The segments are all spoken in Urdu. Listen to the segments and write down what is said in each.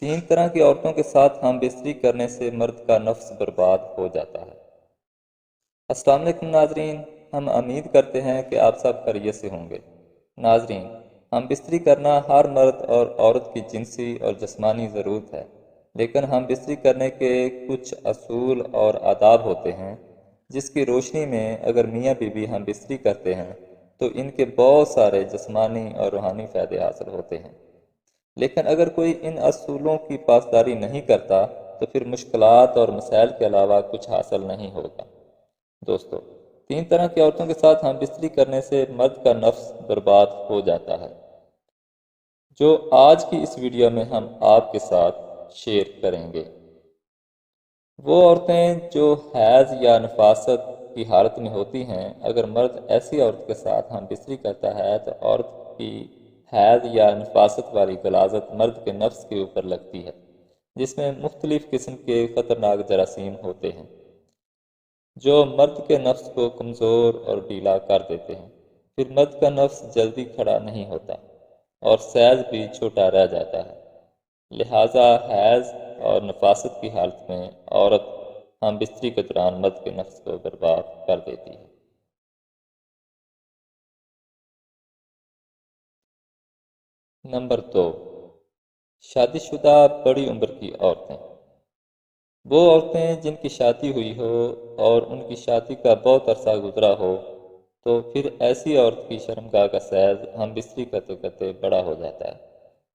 3 طرح کی عورتوں کے ساتھ ہم بستری کرنے سے مرد کا نفس برباد ہو جاتا ہے۔ السلام علیکم ناظرین، ہم امید کرتے ہیں کہ آپ سب خیریت سے ہوں گے۔ ناظرین، ہم بستری کرنا ہر مرد اور عورت کی جنسی اور جسمانی ضرورت ہے، لیکن ہم بستری کرنے کے کچھ اصول اور آداب ہوتے ہیں جس کی روشنی میں اگر میاں بیوی ہم بستری کرتے ہیں تو ان کے بہت سارے جسمانی اور روحانی فائدے حاصل ہوتے ہیں۔ لیکن اگر کوئی ان اصولوں کی پاسداری نہیں کرتا تو پھر مشکلات اور مسائل کے علاوہ کچھ حاصل نہیں ہوگا۔ دوستو، 3 طرح کی عورتوں کے ساتھ ہم بستری کرنے سے مرد کا نفس برباد ہو جاتا ہے، جو آج کی اس ویڈیو میں ہم آپ کے ساتھ شیئر کریں گے۔ وہ عورتیں جو حیض یا نفاست کی حالت میں ہوتی ہیں، اگر مرد ایسی عورت کے ساتھ ہم بستری کرتا ہے تو عورت کی حیض یا نفاست والی غلاظت مرد کے نفس کے اوپر لگتی ہے، جس میں مختلف قسم کے خطرناک جراثیم ہوتے ہیں جو مرد کے نفس کو کمزور اور ڈھیلا کر دیتے ہیں۔ پھر مرد کا نفس جلدی کھڑا نہیں ہوتا اور سیز بھی چھوٹا رہ جاتا ہے۔ لہٰذا حیض اور نفاست کی حالت میں عورت ہم بستری کے دوران مرد کے نفس کو برباد کر دیتی ہے۔ نمبر 2، شادی شدہ بڑی عمر کی عورتیں۔ وہ عورتیں جن کی شادی ہوئی ہو اور ان کی شادی کا بہت عرصہ گزرا ہو تو پھر ایسی عورت کی شرمگاہ کا سیز ہم بستری کرتے کرتے بڑا ہو جاتا ہے،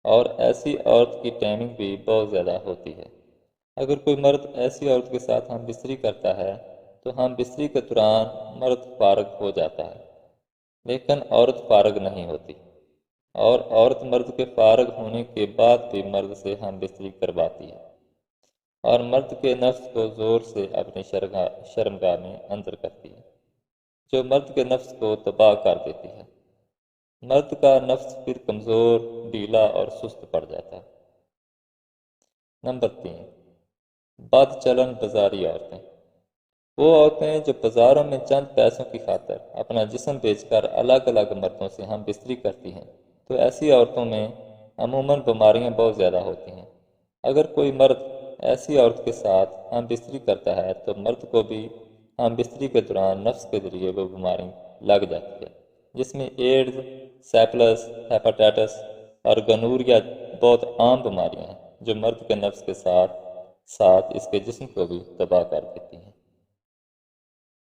اور ایسی عورت کی ٹائمنگ بھی بہت زیادہ ہوتی ہے۔ اگر کوئی مرد ایسی عورت کے ساتھ ہم بستری کرتا ہے تو ہم بستری کے دوران مرد فارغ ہو جاتا ہے، لیکن عورت فارغ نہیں ہوتی، اور عورت مرد کے فارغ ہونے کے بعد بھی مرد سے ہم بستری کرواتی ہے اور مرد کے نفس کو زور سے اپنی شرمگاہ میں اندر کرتی ہے، جو مرد کے نفس کو تباہ کر دیتی ہے۔ مرد کا نفس پھر کمزور، ڈھیلا اور سست پڑ جاتا ہے۔ نمبر 3، بد چلن بازاری عورتیں۔ وہ عورتیں جو بازاروں میں چند پیسوں کی خاطر اپنا جسم بیچ کر الگ الگ مردوں سے ہم بستری کرتی ہیں تو ایسی عورتوں میں عموماً بیماریاں بہت زیادہ ہوتی ہیں۔ اگر کوئی مرد ایسی عورت کے ساتھ ہم بستری کرتا ہے تو مرد کو بھی ہم بستری کے دوران نفس کے ذریعے وہ بیماری لگ جاتی ہے، جس میں ایڈز، سیپلس، ہیپاٹائٹس اور گنوریا بہت عام بیماریاں ہیں جو مرد کے نفس کے ساتھ ساتھ اس کے جسم کو بھی تباہ کر دیتی ہیں۔